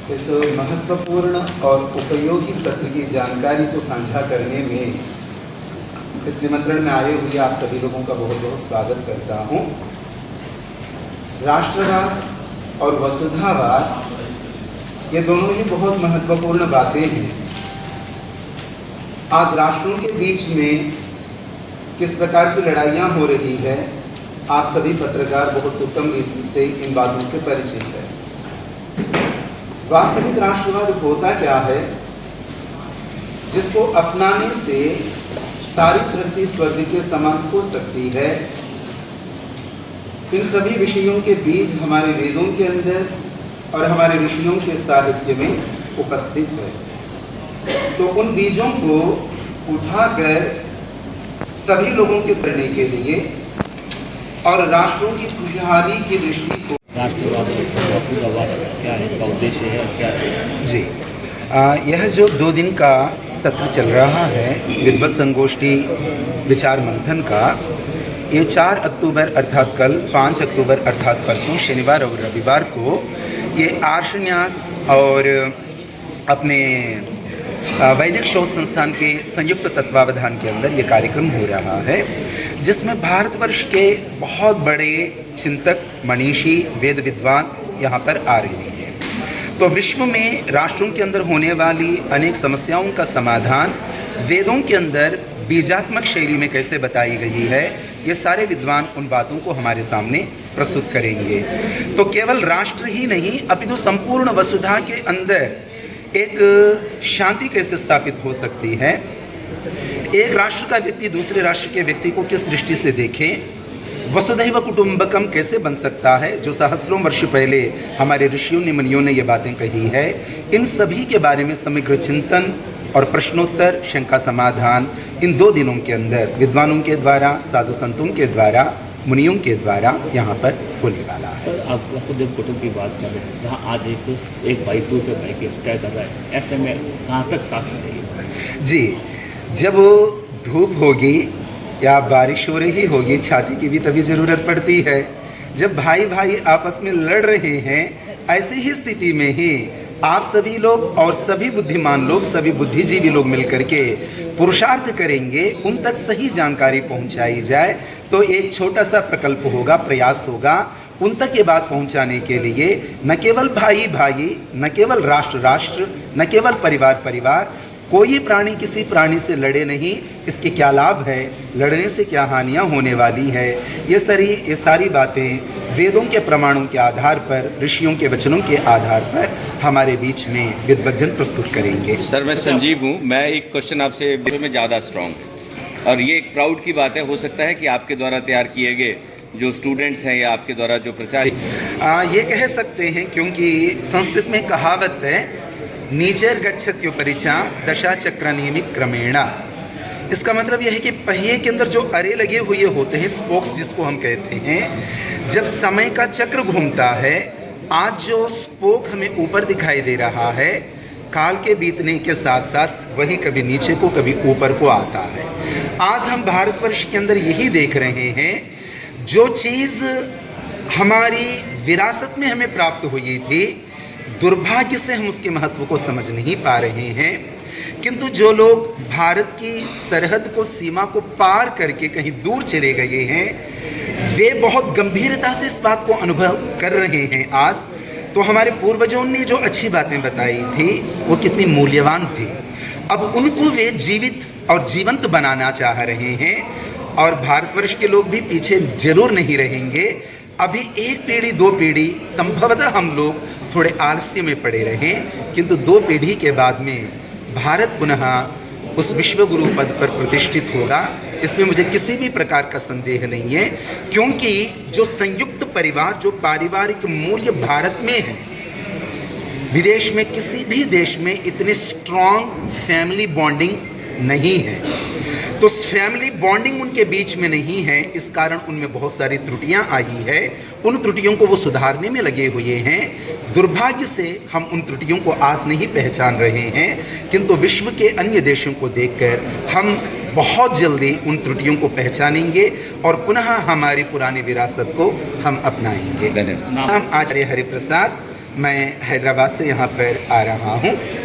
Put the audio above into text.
इस महत्वपूर्ण और उपयोगी सत्र की जानकारी को साझा करने में इस निमंत्रण में आए हुए आप सभी लोगों का बहुत बहुत स्वागत करता हूँ। राष्ट्रवाद और वसुधावाद ये दोनों ही बहुत महत्वपूर्ण बातें हैं। आज राष्ट्रों के बीच में किस प्रकार की लड़ाइयाँ हो रही है, आप सभी पत्रकार बहुत उत्तम रीति से इन बातों से परिचित हैं। वास्तविक राष्ट्रवाद होता क्या है, जिसको अपनाने से सारी धरती स्वर्ग के समान हो सकती है। इन सभी विषयों के बीज हमारे वेदों के अंदर और हमारे ऋषियों के साहित्य में उपस्थित है। तो उन बीजों को उठाकर सभी लोगों के करने के लिए और राष्ट्रों की खुशहाली की दृष्टि को राष्ट्रवाद क्या है, इसका उद्देश्य है, क्या है? जी, यह जो 2 दिन का सत्र चल रहा है विद्वत संगोष्ठी विचार मंथन का, ये 4 अक्टूबर अर्थात कल, 5 अक्टूबर अर्थात परसों शनिवार और रविवार को ये आर्षन्यास और अपने वैदिक शोध संस्थान के संयुक्त तत्वावधान के अंदर ये कार्यक्रम हो रहा है, जिसमें भारतवर्ष के बहुत बड़े चिंतक, मनीषी, वेद विद्वान यहाँ पर आ रहे हैं। तो विश्व में राष्ट्रों के अंदर होने वाली अनेक समस्याओं का समाधान वेदों के अंदर बीजात्मक शैली में कैसे बताई गई है, ये सारे विद्वान उन बातों को हमारे सामने प्रस्तुत करेंगे। तो केवल राष्ट्र ही नहीं, अपितु संपूर्ण वसुधा के अंदर एक शांति कैसे स्थापित हो सकती है, एक राष्ट्र का व्यक्ति दूसरे राष्ट्र के व्यक्ति को किस दृष्टि से देखे, वसुधैव कुटुंबकम कैसे बन सकता है, जो सहस्रों वर्ष पहले हमारे ऋषियों ने, मुनियों ने ये बातें कही है। इन सभी के बारे में समग्र चिंतन और प्रश्नोत्तर, शंका समाधान इन 2 दिनों के अंदर विद्वानों के द्वारा, साधु संतों के द्वारा, मुनियों के द्वारा यहाँ पर होने वाला है। सर, आप वसुधैव कुटुंब की बात कर रहे हैं, जहाँ आज एक भाई दूसरे भाई की हत्या कर रहा है, ऐसे में कहाँ तक साथ रहेगी? जी, जब धूप होगी या बारिश हो रही होगी, छाती की भी तभी ज़रूरत पड़ती है। जब भाई भाई आपस में लड़ रहे हैं, ऐसी ही स्थिति में ही आप सभी लोग और सभी बुद्धिमान लोग, सभी बुद्धिजीवी लोग मिलकर के पुरुषार्थ करेंगे, उन तक सही जानकारी पहुंचाई जाए, तो एक छोटा सा प्रकल्प होगा, प्रयास होगा उन तक ये बात पहुंचाने के लिए। न केवल भाई भाई, न केवल राष्ट्र राष्ट्र, न केवल परिवार परिवार, कोई प्राणी किसी प्राणी से लड़े नहीं, इसके क्या लाभ है, लड़ने से क्या हानियां होने वाली है, ये सारी बातें वेदों के प्रमाणों के आधार पर, ऋषियों के वचनों के आधार पर हमारे बीच में विद्वज्जन प्रस्तुत करेंगे। सर, मैं संजीव हूँ। मैं एक क्वेश्चन आपसे में ज़्यादा स्ट्रॉन्ग है, और ये एक प्राउड की बात है। हो सकता है कि आपके द्वारा तैयार किए गए जो स्टूडेंट्स हैं या आपके द्वारा जो प्रचार, ये कह सकते हैं, क्योंकि संस्कृत में कहावत है, नीचर गच्छत्युपरिचा दशा चक्र नियमित क्रमेणा। इसका मतलब यह है कि पहिए के अंदर जो अरे लगे हुए होते हैं, स्पोक्स जिसको हम कहते हैं, जब समय का चक्र घूमता है, आज जो स्पोक हमें ऊपर दिखाई दे रहा है, काल के बीतने के साथ साथ वही कभी नीचे को कभी ऊपर को आता है। आज हम भारतवर्ष के अंदर यही देख रहे हैं, जो चीज़ हमारी विरासत में हमें प्राप्त हुई थी, दुर्भाग्य से हम उसके महत्व को समझ नहीं पा रहे हैं। किंतु जो लोग भारत की सरहद को, सीमा को पार करके कहीं दूर चले गए हैं, वे बहुत गंभीरता से इस बात को अनुभव कर रहे हैं आज। तो हमारे पूर्वजों ने जो अच्छी बातें बताई थी, वो कितनी मूल्यवान थी, अब उनको वे जीवित और जीवंत बनाना चाह रहे हैं। और भारतवर्ष के लोग भी पीछे जरूर नहीं रहेंगे। अभी 1 पीढ़ी 2 पीढ़ी संभवतः हम लोग थोड़े आलस्य में पड़े रहें, किंतु 2 पीढ़ी के बाद में भारत पुनः उस विश्वगुरु पद पर प्रतिष्ठित होगा, इसमें मुझे किसी भी प्रकार का संदेह नहीं है। क्योंकि जो संयुक्त परिवार, जो पारिवारिक मूल्य भारत में है, विदेश में किसी भी देश में इतनी स्ट्रॉन्ग फैमिली बॉन्डिंग नहीं है। तो फैमिली बॉन्डिंग उनके बीच में नहीं है, इस कारण उनमें बहुत सारी त्रुटियां आई है। उन त्रुटियों को वो सुधारने में लगे हुए हैं। दुर्भाग्य से हम उन त्रुटियों को आज नहीं पहचान रहे हैं, किंतु विश्व के अन्य देशों को देखकर हम बहुत जल्दी उन त्रुटियों को पहचानेंगे और पुनः हमारी पुरानी विरासत को हम अपनाएंगे। धन्यवाद। नाम आचार्य हरिप्रसाद, मैं हैदराबाद से यहाँ पर आ रहा हूँ